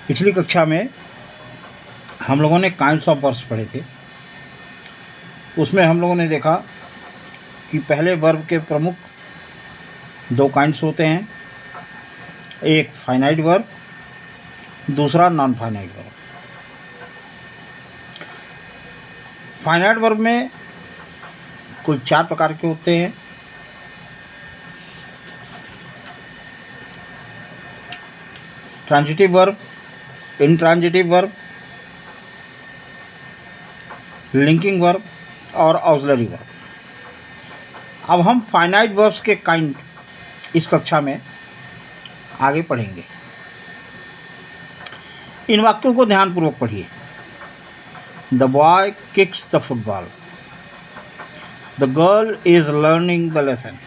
पिछली कक्षा में हम लोगों ने काइंड्स ऑफ वर्ब्स पढ़े थे। उसमें हम लोगों ने देखा कि पहले वर्ब के प्रमुख दो काइंड्स होते हैं, एक फाइनाइट वर्ब, दूसरा non finite verb. Finite verb में कुल 4 प्रकार के होते हैं। Transitive verb, intransitive verb, linking verb और ऑक्सिलरी वर्ब। अब हम फाइनाइट वर्ब्स के काइंड इस कक्षा में आगे पढ़ेंगे। इन वाक्यों को ध्यानपूर्वक पढ़िए। The boy kicks the football. The girl is learning the lesson.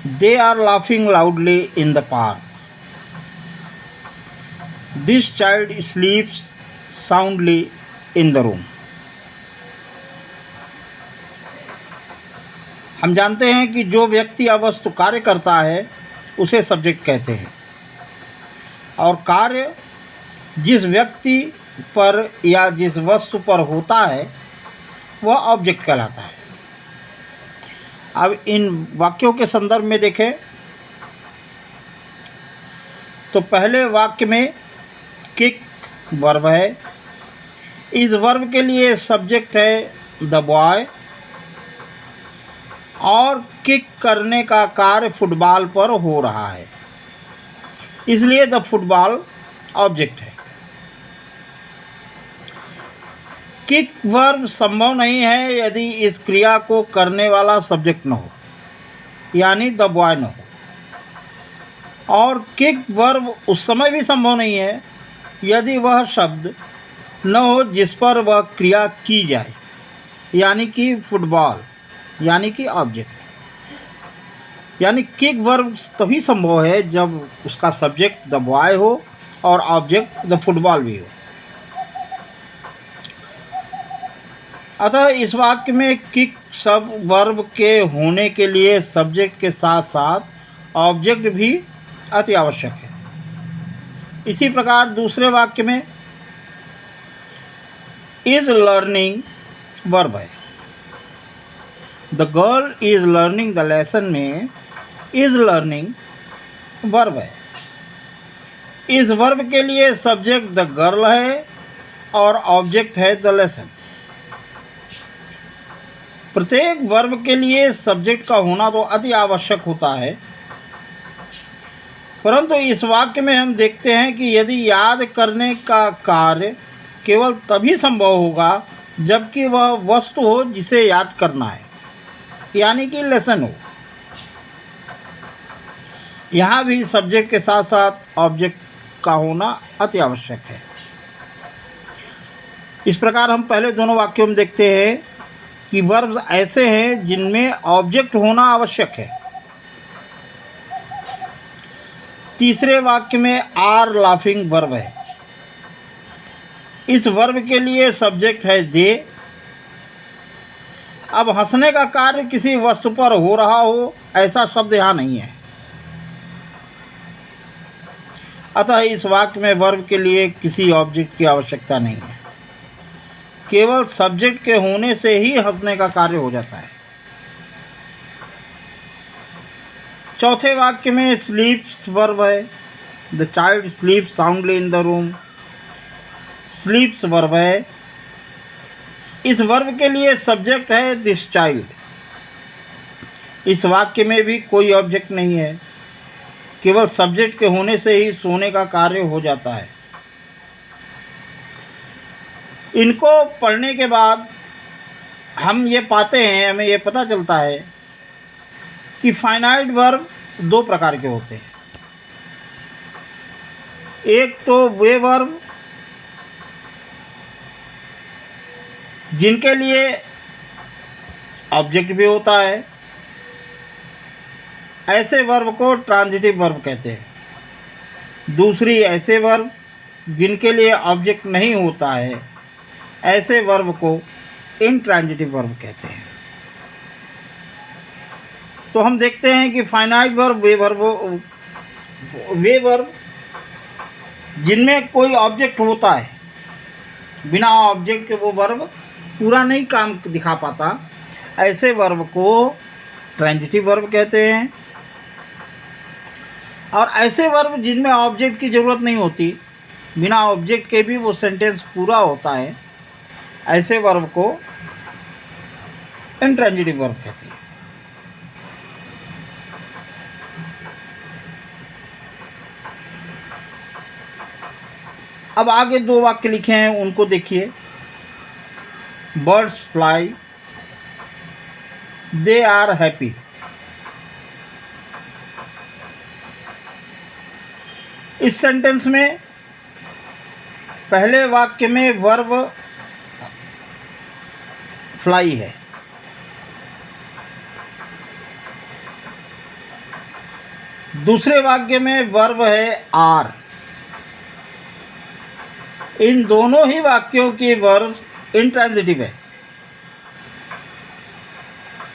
They are laughing loudly in the park. This child sleeps soundly in the room. हम जानते हैं कि जो व्यक्ति या वस्तु कार्य करता है उसे सब्जेक्ट कहते हैं, और कार्य जिस व्यक्ति पर या जिस वस्तु पर होता है वह ऑब्जेक्ट कहलाता है। अब इन वाक्यों के संदर्भ में देखें तो पहले वाक्य में किक वर्ब है। इस वर्ब के लिए सब्जेक्ट है द बॉय और किक करने का कार्य फुटबॉल पर हो रहा है, इसलिए द फुटबॉल ऑब्जेक्ट है। किक वर्ब संभव नहीं है यदि इस क्रिया को करने वाला सब्जेक्ट न हो, यानी द बॉय न हो। और किक वर्ब उस समय भी संभव नहीं है यदि वह शब्द न हो जिस पर वह क्रिया की जाए, यानी कि फुटबॉल, यानी कि ऑब्जेक्ट। यानी किक वर्ब तभी संभव है जब उसका सब्जेक्ट द बॉय हो और ऑब्जेक्ट द फुटबॉल भी हो। अतः इस वाक्य में किक सब वर्ब के होने के लिए सब्जेक्ट के साथ साथ ऑब्जेक्ट भी अति आवश्यक है। इसी प्रकार दूसरे वाक्य में इज लर्निंग वर्ब है। The girl is learning the lesson में इज लर्निंग वर्ब है। इस वर्ब के लिए सब्जेक्ट द गर्ल है और ऑब्जेक्ट है द लेसन। प्रत्येक वर्ब के लिए सब्जेक्ट का होना तो अति आवश्यक होता है, परंतु इस वाक्य में हम देखते हैं कि यदि याद करने का कार्य केवल तभी संभव होगा जबकि वह वस्तु हो जिसे याद करना है, यानी कि लेसन हो। यहाँ भी सब्जेक्ट के साथ साथ ऑब्जेक्ट का होना अति आवश्यक है। इस प्रकार हम पहले दोनों वाक्यों में देखते हैं कि वर्ब्स ऐसे हैं जिनमें ऑब्जेक्ट होना आवश्यक है। तीसरे वाक्य में आर लाफिंग वर्ब है। इस वर्ब के लिए सब्जेक्ट है दे। अब हंसने का कार्य किसी वस्तु पर हो रहा हो ऐसा शब्द यहाँ नहीं है, अतः इस वाक्य में वर्ब के लिए किसी ऑब्जेक्ट की आवश्यकता नहीं है। केवल सब्जेक्ट के होने से ही हंसने का कार्य हो जाता है। चौथे वाक्य में स्लीप्स वर्ब है। The child sleeps soundly in the room. स्लीप्स verb है। इस वर्ब के लिए सब्जेक्ट है दिस चाइल्ड। इस वाक्य में भी कोई ऑब्जेक्ट नहीं है, केवल सब्जेक्ट के होने से ही सोने का कार्य हो जाता है। इनको पढ़ने के बाद हम ये पाते हैं, हमें ये पता चलता है कि फाइनाइट वर्ब 2 प्रकार के होते हैं। एक तो वे वर्ब जिनके लिए ऑब्जेक्ट भी होता है, ऐसे वर्ब को ट्रांजिटिव वर्ब कहते हैं। दूसरी ऐसे वर्ब जिनके लिए ऑब्जेक्ट नहीं होता है, ऐसे वर्ब को इंट्रांजिटिव वर्ब कहते हैं। तो हम देखते हैं कि फाइनाइट वर्ब वे वर्ब जिनमें कोई ऑब्जेक्ट होता है, बिना ऑब्जेक्ट के वो वर्ब पूरा नहीं काम दिखा पाता, ऐसे वर्ब को ट्रांजिटिव वर्ब कहते हैं। और ऐसे वर्ब जिनमें ऑब्जेक्ट की ज़रूरत नहीं होती, बिना ऑब्जेक्ट के भी वो सेंटेंस पूरा होता है, ऐसे वर्ब को इंट्रांजिटिव वर्ब कहते हैं। अब आगे 2 वाक्य लिखे हैं, उनको देखिए। Birds fly, they are happy. इस सेंटेंस में पहले वाक्य में वर्ब फ्लाई है, दूसरे वाक्य में वर्ब है आर। इन दोनों ही वाक्यों की वर्ब इंट्रांजिटिव है,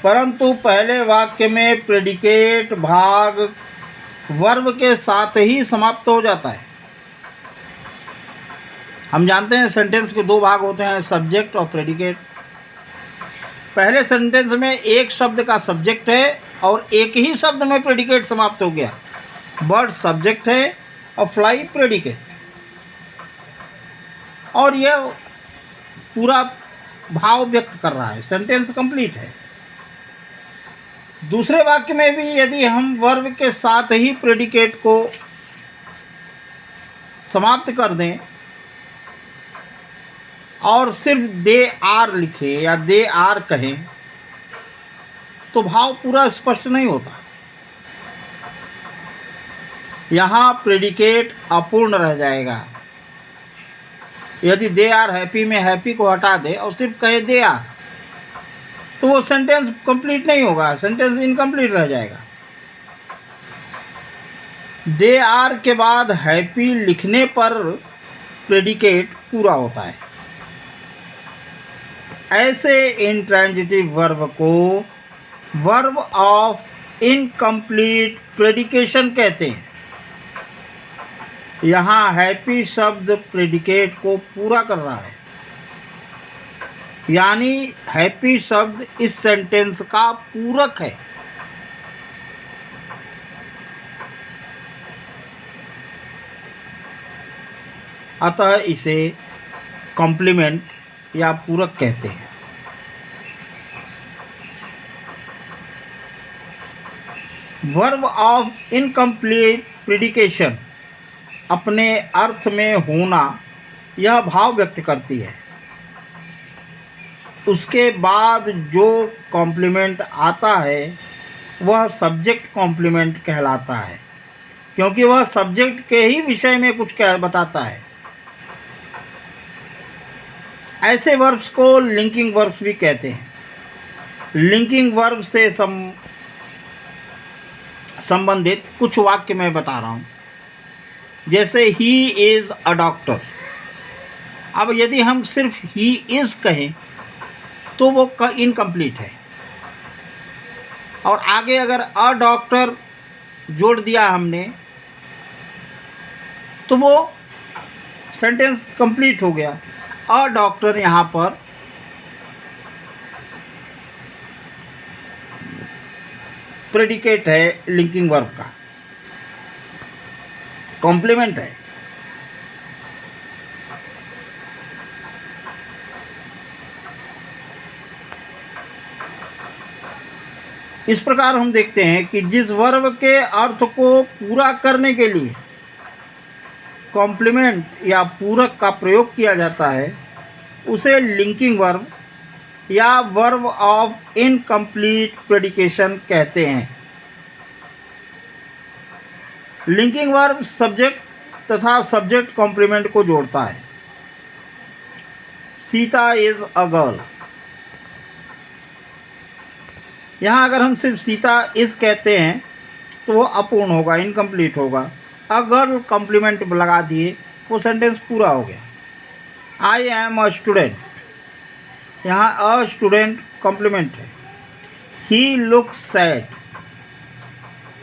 परंतु पहले वाक्य में प्रेडिकेट भाग वर्ब के साथ ही समाप्त हो जाता है। हम जानते हैं सेंटेंस के 2 भाग होते हैं, सब्जेक्ट और प्रेडिकेट। पहले सेंटेंस में एक शब्द का सब्जेक्ट है और एक ही शब्द में प्रेडिकेट समाप्त हो गया। बर्ड सब्जेक्ट है और फ्लाई प्रेडिकेट, और यह पूरा भाव व्यक्त कर रहा है, सेंटेंस कंप्लीट है। दूसरे वाक्य में भी यदि हम वर्ब के साथ ही प्रेडिकेट को समाप्त कर दें और सिर्फ दे आर लिखे या दे आर कहें, तो भाव पूरा स्पष्ट नहीं होता। यहाँ प्रेडिकेट अपूर्ण रह जाएगा। यदि दे आर हैप्पी में हैप्पी को हटा दे और सिर्फ कहे दे आर, तो वो सेंटेंस कंप्लीट नहीं होगा, सेंटेंस इनकम्प्लीट रह जाएगा। दे आर के बाद हैप्पी लिखने पर प्रेडिकेट पूरा होता है। ऐसे इंट्रांजिटिव वर्ब को वर्ब ऑफ इनकम्प्लीट प्रेडिकेशन कहते हैं। यहाँ हैप्पी शब्द प्रेडिकेट को पूरा कर रहा है, यानी हैप्पी शब्द इस सेंटेंस का पूरक है। अतः इसे कॉम्प्लीमेंट या पूरक कहते हैं। वर्ब ऑफ इनकम्प्लीट प्रेडिकेशन अपने अर्थ में होना यह भाव व्यक्त करती है। उसके बाद जो कॉम्प्लीमेंट आता है वह सब्जेक्ट कॉम्प्लीमेंट कहलाता है, क्योंकि वह सब्जेक्ट के ही विषय में कुछ बताता है। ऐसे वर्ब्स को लिंकिंग वर्ब्स भी कहते हैं। लिंकिंग वर्ब से संबंधित कुछ वाक्य मैं बता रहा हूँ, जैसे ही इज़ अ डॉक्टर। अब यदि हम सिर्फ ही इज़ कहें तो वो इनकम्प्लीट है, और आगे अगर अ डॉक्टर जोड़ दिया हमने तो वो सेंटेंस कंप्लीट हो गया। अ डॉक्टर यहाँ पर प्रेडिकेट है लिंकिंग वर्ब का, कॉम्प्लीमेंट है। इस प्रकार हम देखते हैं कि जिस वर्ब के अर्थ को पूरा करने के लिए कॉम्प्लीमेंट या पूरक का प्रयोग किया जाता है उसे लिंकिंग वर्ब या वर्ब ऑफ इनकम्प्लीट प्रेडिकेशन कहते हैं। लिंकिंग वर्ब सब्जेक्ट तथा सब्जेक्ट कॉम्प्लीमेंट को जोड़ता है। Sita is a girl. यहाँ अगर हम सिर्फ सीता इज़ कहते हैं तो वो अपूर्ण होगा, इनकम्प्लीट होगा। अ गर्ल कॉम्प्लीमेंट लगा दिए, वो सेंटेंस पूरा हो गया। आई एम अ स्टूडेंट, यहाँ अ स्टूडेंट कॉम्प्लीमेंट है। ही लुक्स सैड,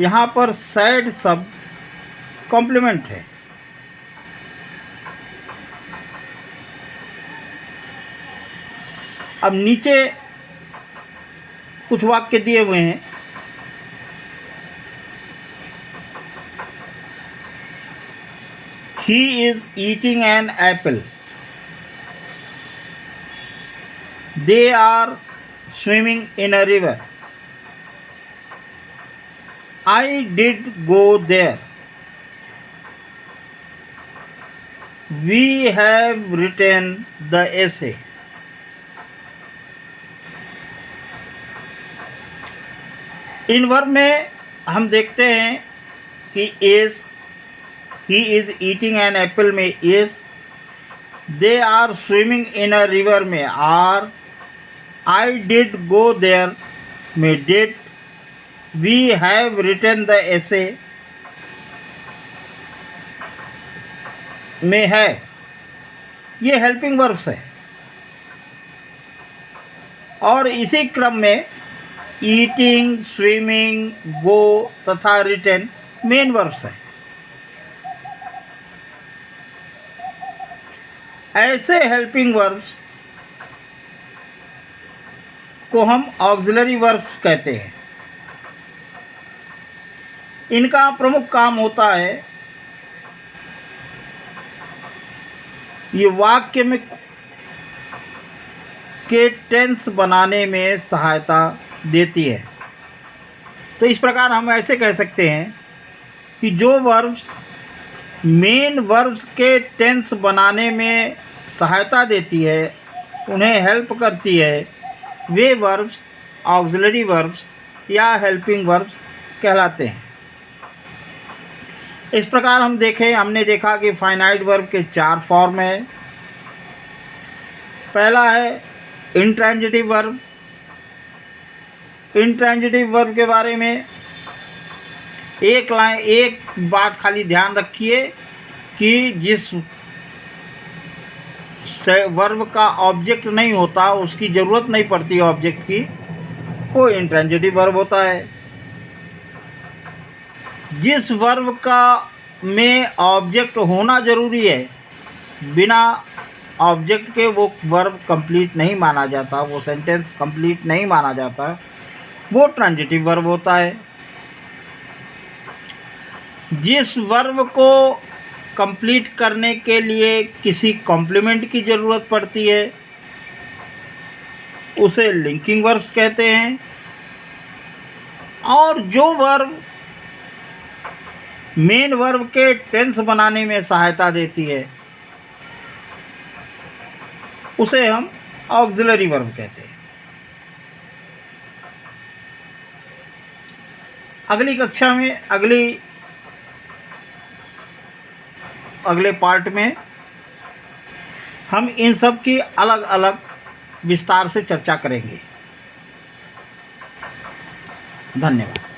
यहाँ पर सैड शब्द कॉम्प्लीमेंट है। अब नीचे कुछ वाक्य दिए हुए हैं। He is eating an apple. They are swimming in a river. I did go there. We have written the essay. In verb में हम देखते हैं कि is, he is eating an apple में is, they are swimming in a river में are, I did go there में did, we have written the essay में है। ये हेल्पिंग वर्ब्स है। और इसी क्रम में ईटिंग, स्विमिंग, गो तथा रिटर्न मेन वर्ब्स है। ऐसे हेल्पिंग वर्ब्स को हम ऑक्सिलरी वर्ब्स कहते हैं। इनका प्रमुख काम होता है ये वाक्य में के टेंस बनाने में सहायता देती है। तो इस प्रकार हम ऐसे कह सकते हैं कि जो वर्ब्स मेन वर्ब्स के टेंस बनाने में सहायता देती है, उन्हें हेल्प करती है, वे वर्ब्स ऑक्सिलरी वर्ब्स या हेल्पिंग वर्ब्स कहलाते हैं। इस प्रकार हमने देखा कि फाइनाइट वर्ब के 4 फॉर्म हैं। पहला है इंट्रांजिटिव वर्ब। इंट्रांजिटिव वर्ब के बारे में एक बात खाली ध्यान रखिए कि जिस वर्ब का ऑब्जेक्ट नहीं होता, उसकी ज़रूरत नहीं पड़ती ऑब्जेक्ट की, वो इंट्रांजिटिव वर्ब होता है। जिस वर्ब का में ऑब्जेक्ट होना ज़रूरी है, बिना ऑब्जेक्ट के वो वर्ब कंप्लीट नहीं माना जाता, वो सेंटेंस कंप्लीट नहीं माना जाता, वो ट्रांजिटिव वर्ब होता है। जिस वर्ब को कंप्लीट करने के लिए किसी कॉम्प्लीमेंट की ज़रूरत पड़ती है, उसे लिंकिंग वर्ब्स कहते हैं। और जो वर्ब मेन वर्ब के टेंस बनाने में सहायता देती है, उसे हम ऑक्सिलरी वर्ब कहते हैं। अगली कक्षा में अगले पार्ट में हम इन सब की अलग अलग विस्तार से चर्चा करेंगे। धन्यवाद।